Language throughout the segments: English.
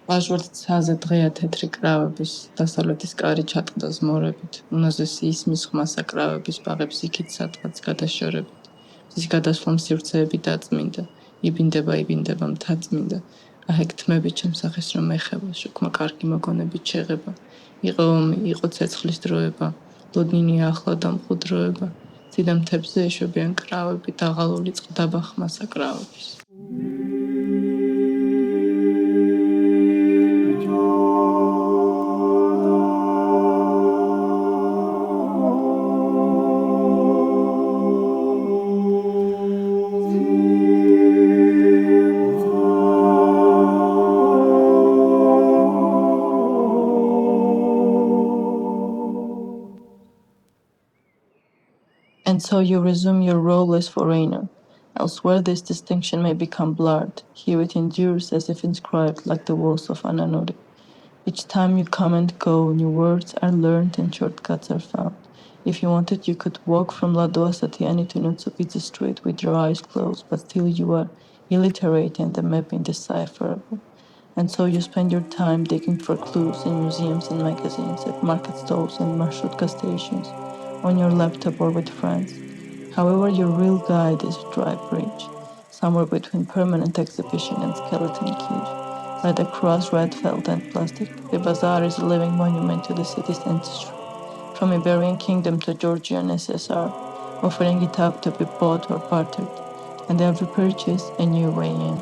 ლაჟვარდ ცაზე დღეა თეთრი კრავების, დასავლეთის კარი ჩატყდას მორებით, უნაზესი ისმის ხმა საკრავების ბაღებს იქით სადღაც გადაშორებით. მზის გადასვლამ სივრცეები დაწმინდა, იბინდება მთაწმინდა. აჰეკ თმები ჩემს სახეს რომ ეხება, შუქმა კარგი მოგონებით შეღება. იყო ომი, იყო ცეცხლის დროება, ლოდნინია ახლა დამყუდროება. ციდა მთებზე ეშვებიან კრავები, დაღალული წყდება ხმა საკრავების. And so you resume your role as foreigner. Elsewhere this distinction may become blurred. Here it endures as if inscribed like the walls of Ananuri. Each time you come and go, new words are learned and shortcuts are found. If you wanted, you could walk from Ladua-Satiani to Tabidze Street with your eyes closed, but still you are illiterate and the map indecipherable. And so you spend your time digging for clues in museums and magazines, at market stalls and marshutka stations, on your laptop or with friends. However, your real guide is a dry bridge, somewhere between permanent exhibition and skeleton keys. Like across red felt and plastic, the bazaar is a living monument to the city's ancestry, from Iberian Kingdom to Georgian SSR, offering it up to be bought or bartered, and every purchase a new way in.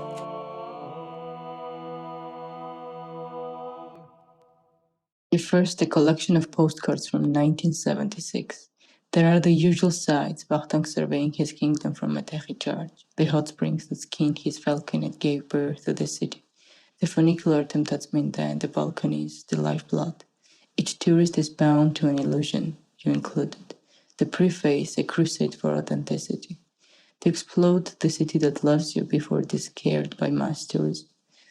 First, a collection of postcards from 1976. There are the usual sights, Vakhtang surveying his kingdom from a Techi charge, the hot springs that skinned his falcon and gave birth to the city, the funicular Temtatsminda and the balconies, the lifeblood. Each tourist is bound to an illusion, you included. The preface, a crusade for authenticity. To explode the city that loves you before it is scared by mass tourism.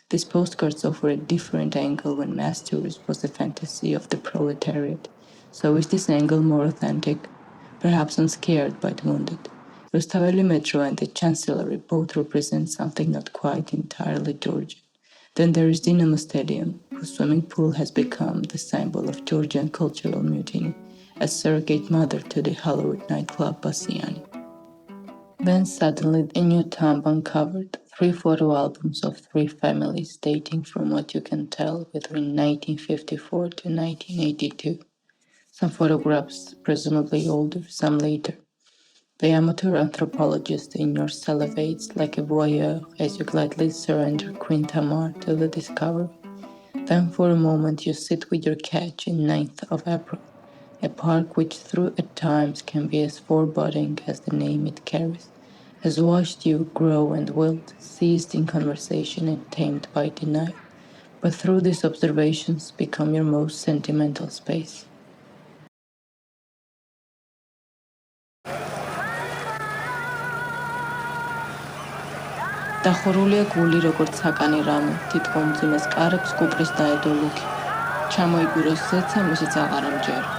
These postcards offer a different angle when mass tourism was the fantasy of the proletariat. So is this angle more authentic? Perhaps unscared by the wounded. Rustaveli Metro and the Chancellery both represent something not quite entirely Georgian. Then there is Dinamo Stadium, whose swimming pool has become the symbol of Georgian cultural mutiny, a surrogate mother to the Halloween nightclub Basiani. Then suddenly a new tomb uncovered, 3 photo albums of 3 families dating from what you can tell between 1954 to 1982. Some photographs presumably older, some later. The amateur anthropologist in your salivates like a voyeur as you gladly surrender Queen Tamar to the discovery. Then for a moment you sit with your catch in 9th of April, a park which through at times can be as foreboding as the name it carries, has watched you grow and wilt, seized in conversation and tamed by denial, but through these observations become your most sentimental space. დახურულია გული როგორც საკანი რამე, თითქოს მძიმეს კარებს კუპრის დაედო ლუქი. ჩამოიგუროს ზეცა, მისიც აღარ ამჯერა.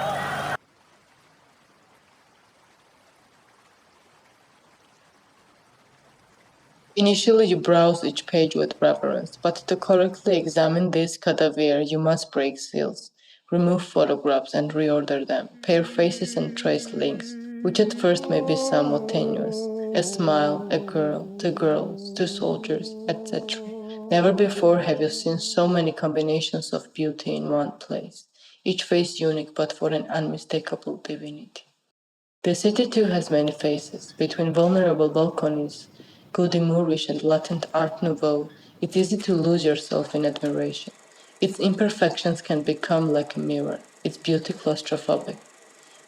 Initially, you browse each page with reverence, but to correctly examine this cadaver, you must break seals, remove photographs and reorder them, pair faces and trace links, which at first may be somewhat tenuous. A smile, a girl, 2 girls, 2 soldiers, etc. Never before have you seen so many combinations of beauty in one place, each face unique but for an unmistakable divinity. The city too has many faces. Between vulnerable balconies, gaudy Moorish and latent Art Nouveau, it's easy to lose yourself in admiration. Its imperfections can become like a mirror, its beauty claustrophobic.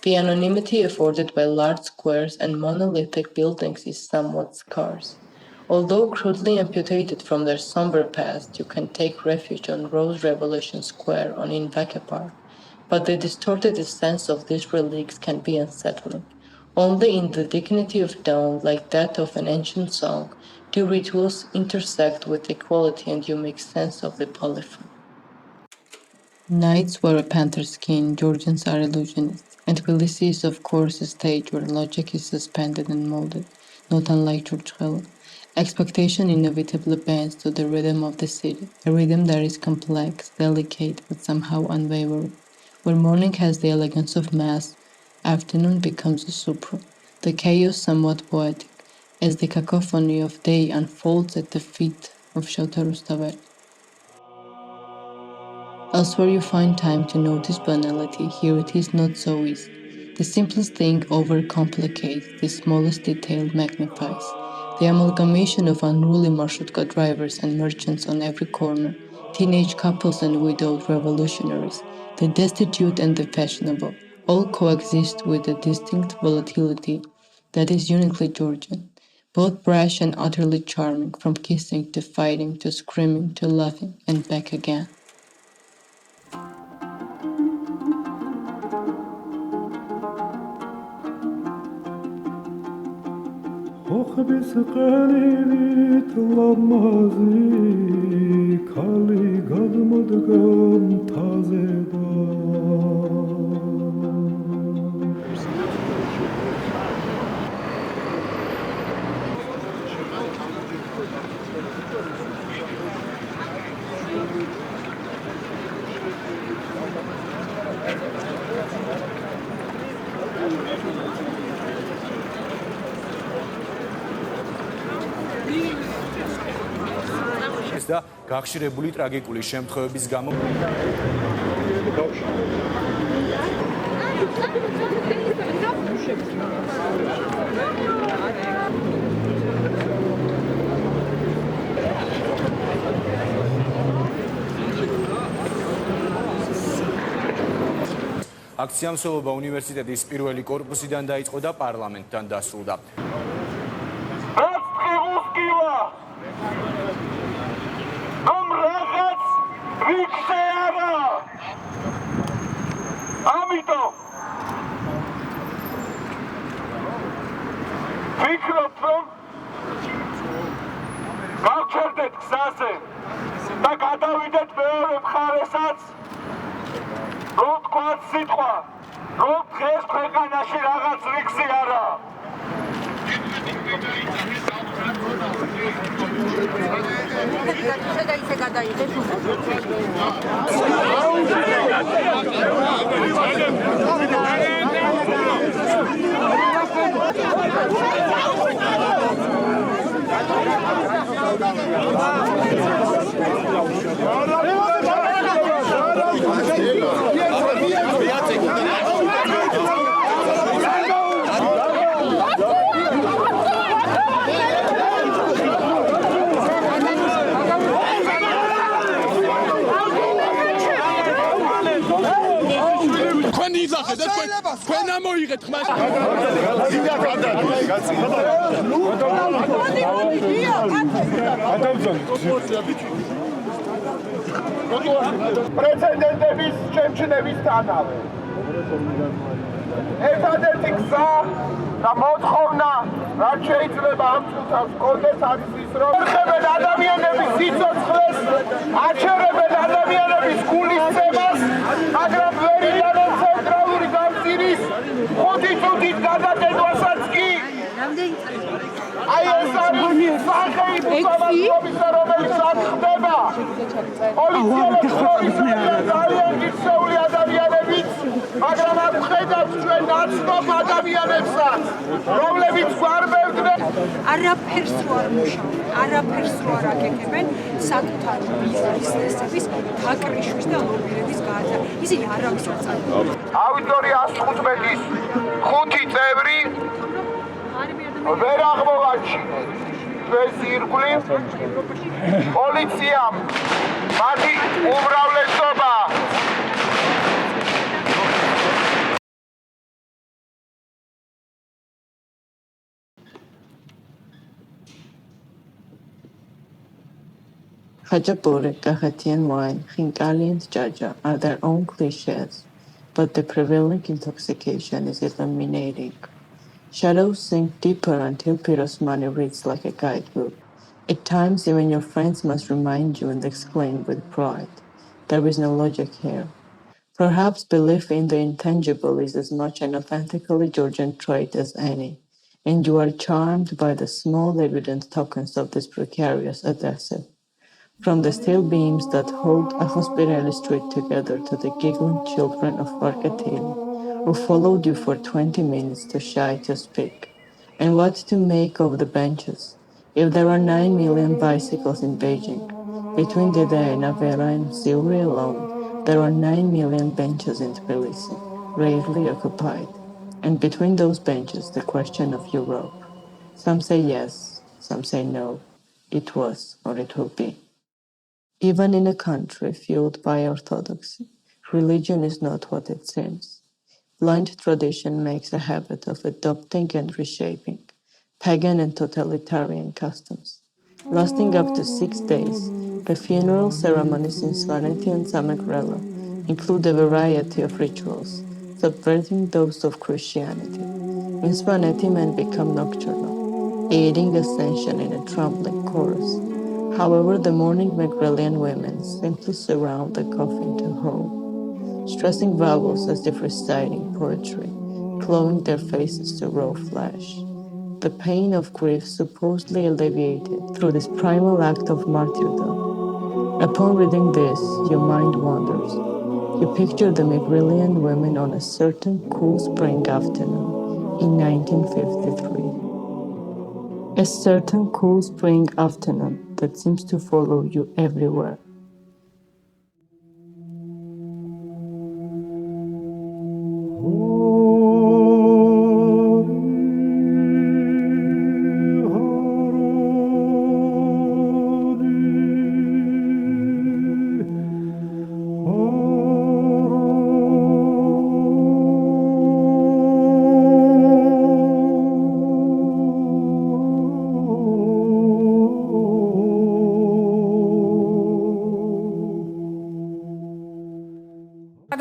The anonymity afforded by large squares and monolithic buildings is somewhat scarce. Although crudely amputated from their somber past, you can take refuge on Rave Revolution Square on Invaka Park, but the distorted sense of these relics can be unsettling. Only in the dignity of dawn, like that of an ancient song, do rituals intersect with equality and you make sense of the polyphony. Knights wear a panther skin, Georgians are illusionists, and Tbilisi is of course a stage where logic is suspended and molded, not unlike Georgian. Expectation inevitably bends to the rhythm of the city, a rhythm that is complex, delicate, but somehow unwavering. Where morning has the elegance of mass, afternoon becomes a supra, the chaos somewhat poetic, as the cacophony of day unfolds at the feet of Shotaru's tavern. Elsewhere you find time to notice banality, here it is not so easy. The simplest thing overcomplicates, the smallest detail magnifies. The amalgamation of unruly marshutka drivers and merchants on every corner, teenage couples and widowed revolutionaries, the destitute and the fashionable, all coexist with a distinct volatility that is uniquely Georgian, both brash and utterly charming, from kissing to fighting to screaming to laughing and back again. ხოხბის ყელივით ლამაზი ქალი გადმოდგა მთაზე და და გახშირებული ტრაგიკული შემთხვევების გამო აქცია მსვლელობა უნივერსიტეტის პირველი კორპუსიდან დაიწყო და პარლამენტთან დასრულდა. ვფიქრობ, რომ გავჩერდეთ გზაზე და გადავიდეთ მეორე მხარესაც, რომ თქვათ სიტყვა, რომ დღეს ქვეყანაში რაღაც რიქსი არაა. When am I get my პრეცედენტების ჩემჩნებისთანავე. ერთადერთი გზა და მოთხოვნა, რაც შეიძლება ამ წუთას გქონდეს, არის ის, რომ ერხებენ ადამიანების სიცოცხლეს, აჩერებენ ადამიანების გულისცემას, მაგრამ ვერ იტანენ ცენტრალური გამწირის 5 წუთით გადაკეთვასაც კი. აი ეს არის სახელმწიფო სამართლობისა, რომელიც აქ ხდება. პოლიციელებს შორის ძალიან გიქცეული ადამიანებიც, მაგრამ აქ ხედავთ ჩვენ ნაცნობ ადამიანებსაც, რომლებიც გვარბევდნენ. არაფერს არ მუშაობენ, არაფერს არ აკეთებენ საკუთარი ბიზნესების დაკრიშვის და ლობირების გააზრება. ისინი არავის არ წარდგნენ. აუდიტორია 115-ის 5 წევრი ვერ აღმოვაჩინეს ჩვენს ირგვლივ. პოლიციამ მათი უმრავლესობა Khachapuri, Kahatian wine, Khinkali and Jaja are their own cliches, but the prevailing intoxication is illuminating. Shadows sink deeper until Pirosmani reads like a guidebook. At times, even your friends must remind you and exclaim with pride, there is no logic here. Perhaps belief in the intangible is as much an authentically Georgian trait as any. and you are charmed by the small evident tokens of this precarious adhesive. From the steel beams that hold a hospitality street together to the giggling children of Barkatili, who followed you for 20 minutes too shy to speak. And what to make of the benches? If there are 9 million bicycles in Beijing, between Dede, Navera, and Siuri alone, there are 9 million benches in Tbilisi, rarely occupied. And between those benches, the question of Europe. Some say yes, some say no. It was, or it will be. Even in a country fueled by orthodoxy, religion is not what it seems. Blind tradition makes a habit of adopting and reshaping pagan and totalitarian customs. Lasting up to 6 days, the funeral ceremonies in Svaneti and Samegrela include a variety of rituals, subverting those of Christianity. In Svaneti, men become nocturnal, aiding ascension in a trembling chorus. However, the mourning Megrelian women simply surround the coffin to home, stressing vowels as if reciting poetry, glowing their faces to raw flesh. The pain of grief supposedly alleviated through this primal act of martyrdom. Upon reading this, your mind wanders. You picture the Megrelian women on a certain cool spring afternoon in 1953. A certain cool spring afternoon that seems to follow you everywhere.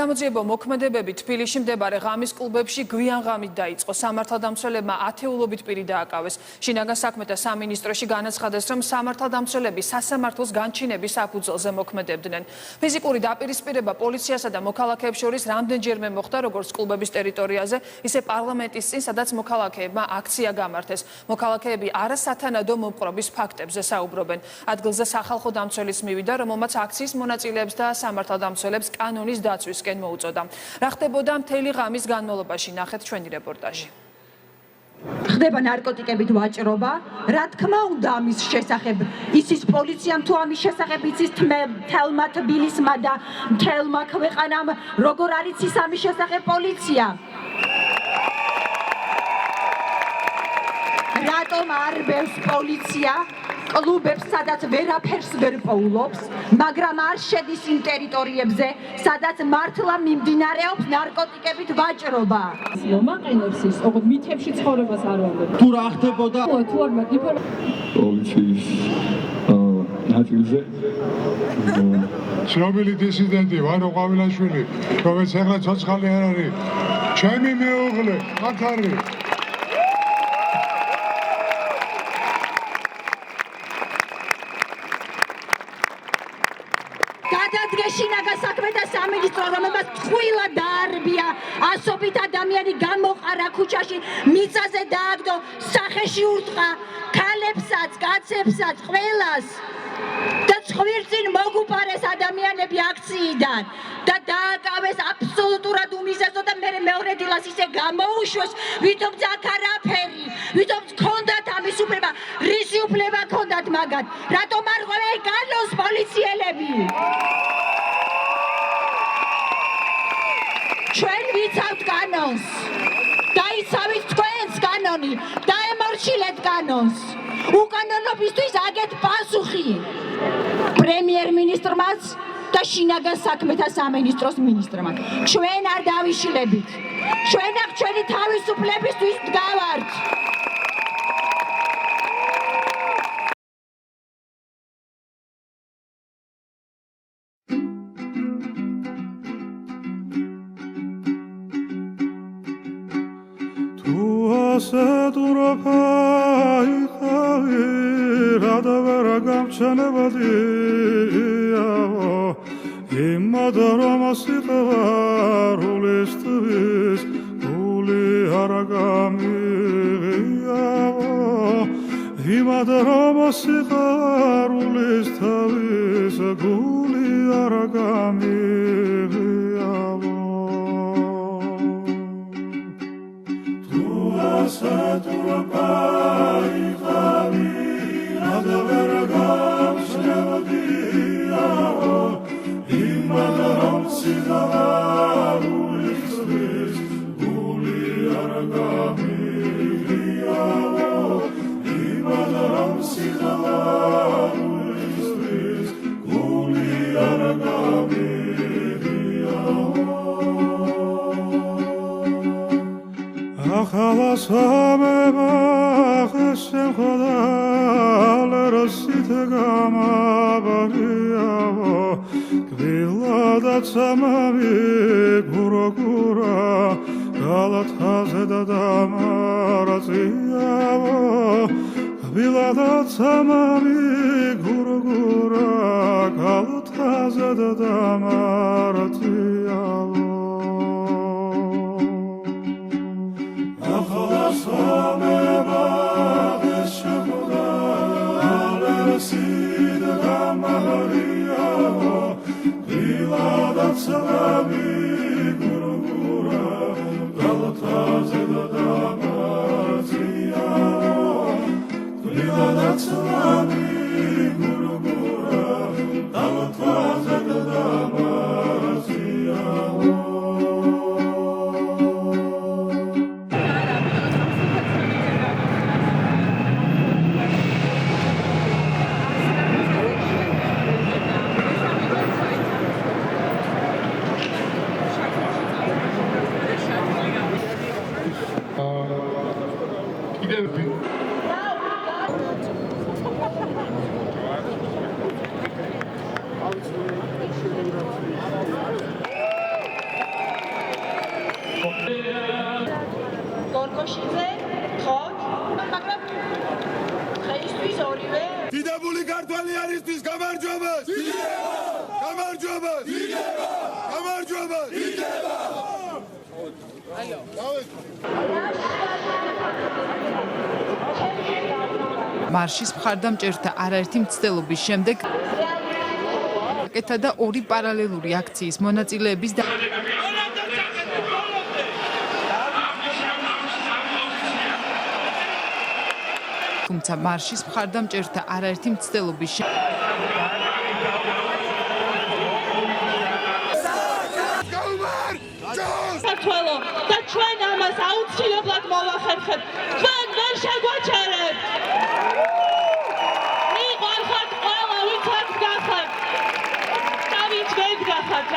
გამოძიებო მოქმედებები თბილისში მდებარე ღამის კლუბებში გვიან ღამით დაიწყო. სამართალდამცველებმა ათეულობით პირი დააკავეს. შინაგან საქმეთა სამინისტროში განაცხადეს, რომ სამართალდამცველები სასამართლოს განჩინების საფუძველზე მოქმედებდნენ. ფიზიკური დაპირისპირება პოლიციასა და მოქალაქეებს შორის რამდენჯერმე მოხდა, როგორც კლუბების ტერიტორიაზე, ისე პარლამენტის წინ, სადაც მოქალაქეებმა აქცია გამართეს. მოქალაქეები არასათანადო მომპყრობის ფაქტებზე საუბრობენ. ადგილზე სახალხო დამცველიც მივიდა, რომელმაც აქციის მონაწილეებს და სამართალდამცველებს კანონის დაცვის მოუწოდა. რა ხდებოდა მთელი ღამის განმავლობაში, ნახეთ ჩვენი რეპორტაჟი. ხდება ნარკოტიკებით ვაჭრობა, რა თქმა უნდა ამის შესახებ, იცის პოლიციამ თუ ამის შესახებ იცის მთელმა თბილისმა და მთელმა ქვეყანამ, როგორ არ იცის ამის შესახებ პოლიცია? რატომ არ ბევს პოლიცია კლუბებს, სადაც ვერაფერს ვერ პოულობს, მაგრამ არ შედის იმ ტერიტორიებზე, სადაც მართლა მიმდინარეობს ნარკოტიკებით ვაჭრობა. მომაყენებს ის, ოღონდ მითებში ცხოვრებას არ ვარდებ. თუ რა ხდებოდა? თუ არ მაგიფერ პოლიციის ნაწილზე ცნობილი დისიდენტი ვანო ყვავილაშვილი, რომელიც ახლა ცოცხალი არ არის, ჩემი მეუღლე, აქ არის. შინაგან საქმეთა სამინისტრო, რომელმაც ტყუილად დაარბია, ასობით ადამიანი გამოყარა ქუჩაში, მიწაზე დააგდო, სახეში ურტყა, ქალებსაც, კაცებსაც, ყველას და ხვირწინ მოგუპარეს ადამიანები აქციიდან და დააკავეს აბსოლუტურად უმიზეზო და მე მეორე დილას ისე გამოუშვეს, ვითომც აქ არაფერი, ვითომც ქონდათ ამის უფლება, რისი უფლება ქონდათ მაგათ, რატომ არ ყვევენ კანონს პოლიციელები? ჩვენ ვიცავთ კანონს, დაიცავით თქვენს კანონი, დაემორჩილეთ კანონს. უკანონობისთვის აგეთ პასუხი პრემიერ-მინისტრმაც და შინაგან საქმეთა სამინისტროს მინისტრმა. ჩვენ არ დავიშილებით. ჩვენ აქ ჩვენი თავისუფლებისთვის ვდგავართ. Immadaramasitavarulistis uli haragami იმად რომ სიყვარულის თავის გული არ გამიღიავო თუ ასეთურ გაიყავი რად ვერ გამშნევდიავო იმად რომ სიყვარულის თავის გული არ გამიღიავო Madaram Siddharuis Guli Aragami Akhalas Hameba Chesem Chodal Rasit Gamabariavo Gviladat Samami Gurogura Galathaze Dadamaraziavo Gviladat Samami Gurogura Galathaze Dadamaraziavo Akhalas Hameba Chesem Chodal Rasit Gamabariavo Gviladat Samami Gurogura Galathaze Dadamaraziavo Gviladat Samami Gurogura Galathaze Dadamaraziavo დიდებული ქართველი არისთვის გამარჯვებას! გამარჯვებას! გამარჯვებას! მარშის მხარდამჭერთა არაერთი მცდელობის შემდეგ და ორი პარალელური აქციის მონაწილეების და თუმცა მარშის მხარდამჭერთა არაერთი მცდელობის საქართველო და ჩვენ ამას აუცილებლად მოვახერხებთ. ჩვენ ვერ შეგვაჩერებთ. მიყვარხართ ყველა, ვინც აქ გახართ. და ვინც ვერ გახართ.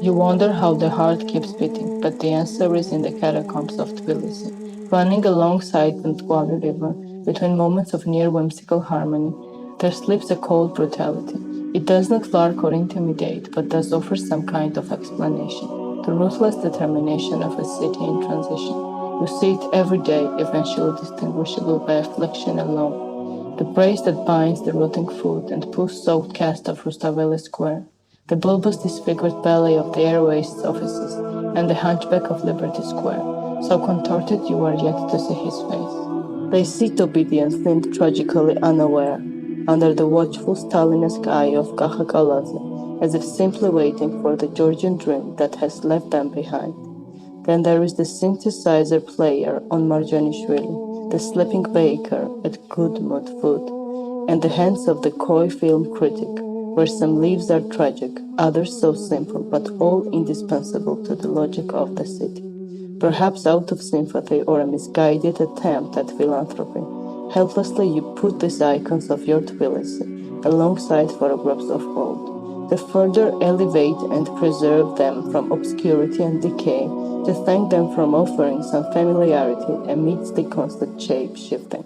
You wonder how the heart keeps beating, but the answer is in the catacombs of Tbilisi. Running alongside the Tbilisi River, between moments of near whimsical harmony, there sleeps a cold brutality. It does not lark or intimidate, but does offer some kind of explanation. The ruthless determination of a city in transition. You see it every day, eventually distinguishable by affliction alone. The brace that binds the rotting foot and pus-soaked cast of Rustaveli Square. The bulbous disfigured belly of the airways offices, and the hunchback of Liberty Square, so contorted you are yet to see his face. They sit obedient, limp tragically unaware, under the watchful Stalinesque eye of Lasha Kalandadze, as if simply waiting for the Georgian dream that has left them behind. Then there is the synthesizer player on Gonashvili, the sleeping baker at Good Mood Food, and the hands of the coy film critic, where some leaves are tragic, others so simple, but all indispensable to the logic of the city. Perhaps out of sympathy or a misguided attempt at philanthropy, helplessly you put these icons of your Tbilisi alongside photographs of old, to further elevate and preserve them from obscurity and decay, to thank them for offering some familiarity amidst the constant shape-shifting.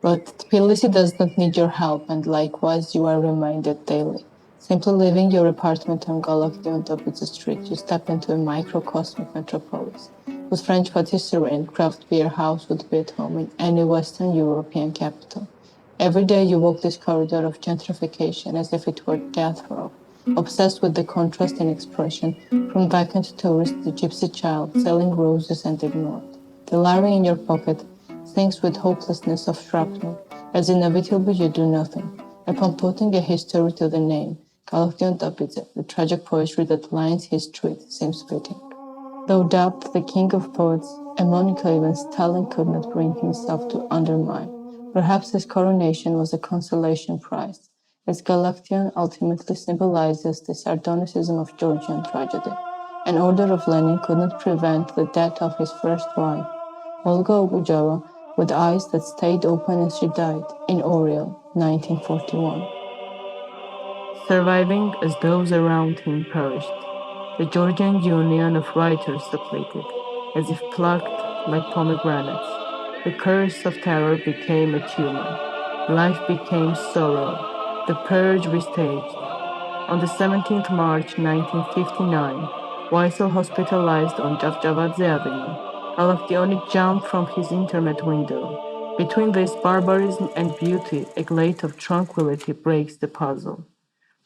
But Tbilisi does not need your help, and likewise you are reminded daily. Simply leaving your apartment on Galaktion Tabidze street, you step into a microcosmic metropolis, whose French patisserie and craft beer house would be at home in any Western European capital. Every day you walk this corridor of gentrification as if it were death row, obsessed with the contrast in expression, from vacant tourist to gypsy child selling roses and ignored. The Larry in your pocket sings with hopelessness of shrapnel, as inevitably you do nothing. Upon putting a history to the name, Galaktion Tabidze, the tragic poetry that lines his tweet, seems fitting. Though dubbed the king of poets, a moniker even Stalin could not bring himself to undermine. Perhaps his coronation was a consolation prize, as Galaktion ultimately symbolizes the sardonicism of Georgian tragedy. An order of Lenin could not prevent the death of his first wife, Olga Obujova, with eyes that stayed open as she died, in Oriel, 1941. Surviving as those around him perished, the Georgian Union of Writers depleted, as if plucked like pomegranates. The curse of terror became a tumor. Life became sorrow. The purge restaged. On the 17th March 1959, Weissel hospitalized on Gvetadze Avenue. Galaktion jumped from his internet window. Between this barbarism and beauty, a glade of tranquility breaks the puzzle.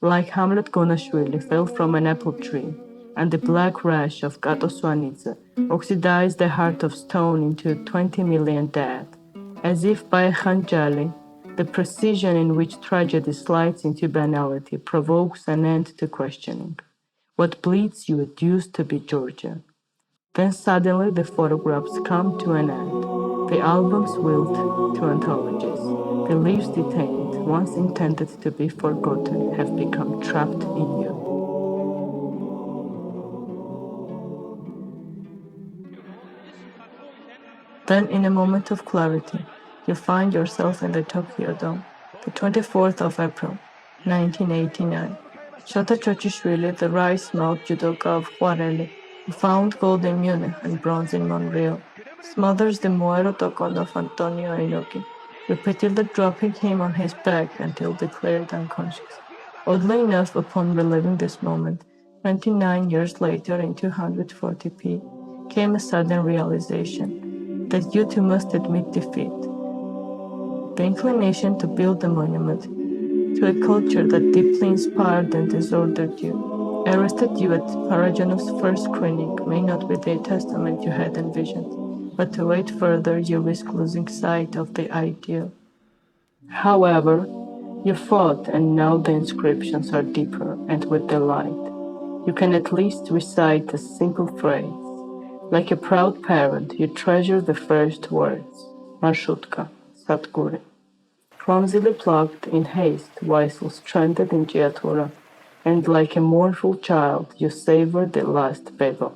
Like Hamlet Gonashvili fell from an apple tree, and the black rash of Gatoswanidze oxidized the heart of stone into 20 million dead. As if by a khanjali, the precision in which tragedy slides into banality provokes an end to questioning. What bleeds you it used to be Georgia. Then suddenly the photographs come to an end. The albums wilt to anthologies. The leaves detained, once intended to be forgotten, have become trapped in you. Then, in a moment of clarity, you find yourself in the Tokyo Dome, the 24th of April, 1989. Shota Chochishvili, the rice-mouth judoka of Huareli, who found gold in Munich and bronze in Montreal, smothers the Muero Tocon of Antonio Inoki, repeatedly dropping him on his back until declared unconscious. Oddly enough, upon reliving this moment, 29 years later in 240p, came a sudden realization that you too must admit defeat. The inclination to build a monument to a culture that deeply inspired and disordered you, arrested you at Parajanov's first screening, may not be the testament you had envisioned, but to wait further you risk losing sight of the ideal. However, you fought, and now the inscriptions are deeper and with delight. You can at least recite a simple phrase. Like a proud parent, you treasure the first words, Marshutka, Satgure. Clumsily plucked in haste, Weissel stranded in Giatura, and like a mournful child, you savor the last bevel.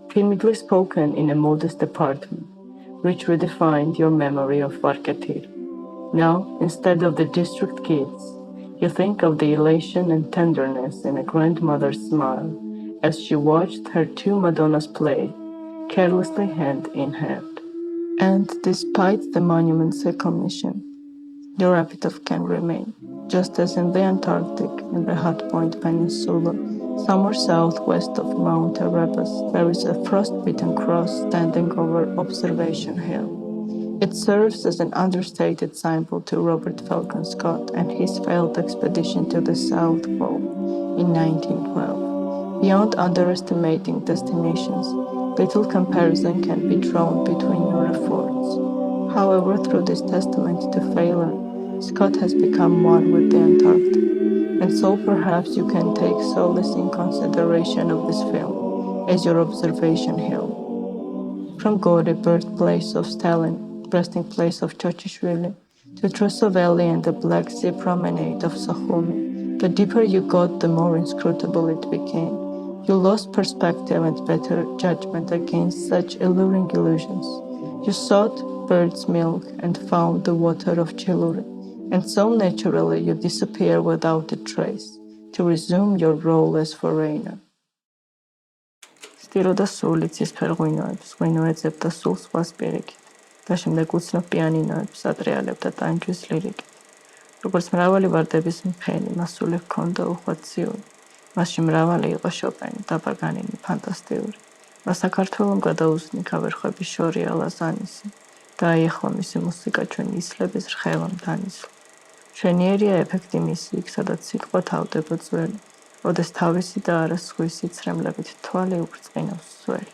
Timidly spoken in a modest apartment, which redefined your memory of Varkatir. Now, instead of the district kids, you think of the elation and tenderness in a grandmother's smile as she watched her two Madonnas play, carelessly hand in hand. And despite the monument's recognition, your epitaph can remain, just as in the Antarctic, in the Hut Point Peninsula, somewhere southwest of Mount Erebus, there is a frost-bitten cross standing over Observation Hill. It serves as an understated symbol to Robert Falcon Scott and his failed expedition to the South Pole in 1912. Beyond underestimating destinations, little comparison can be drawn between your efforts. However, through this testament to failure, Scott has become one with the Antarctic, and so perhaps you can take solace in consideration of this film as your Observation Hill. From Gore, birthplace of Stalin, resting place of Chochishvili, to Trosso Valley and the Black Sea promenade of Sukhumi, the deeper you got, the more inscrutable it became. You lost perspective and better judgment against such alluring illusions. You sought bird's milk and found the water of Chiluri, and so naturally you disappear without a trace, to resume your role as foreigner. Ստիրოდა სული ცისფერ ღვინოებს, ღვინოეძებ და სულს სხვას პირიქით, და შემდეგ უცნობ პიანინოებს, ატრიალებ და ტანჯვის ლირიკით. როგორც მრავალი ვარდების მფენი, მასული ჰქონდა უხვაციური. მასში მრავალი იყო შოპენი, დაბაგანინი, ფანტასტიური. და საქართველომ გადაუსნიქა ვერხვების შორია ლაზანისი და აიახლა მისი მუსიკა ჩვენი ისლების რხევამ დანისლა. მშვენიერია ეფექტი მისი იქ, სადაც სიტყვა თავდება ძველი. როდეს თავისი და არა სხვის სიცრემლებით თვალი უბრწყინავს სველი.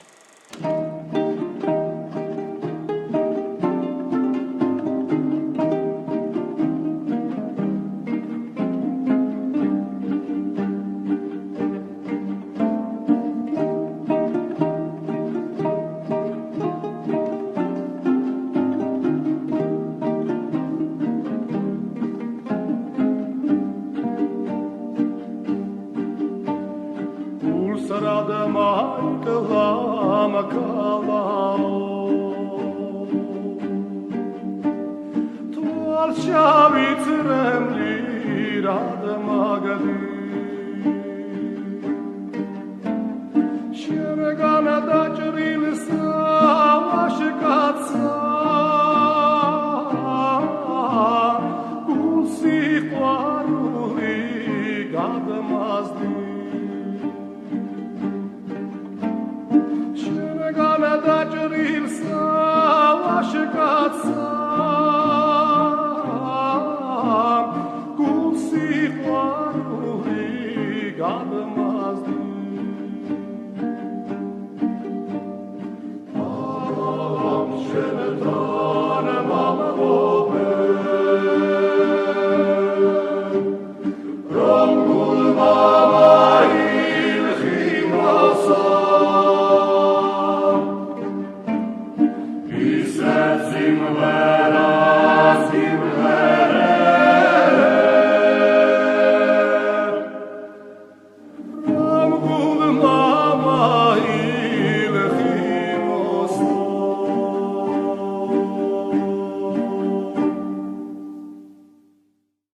God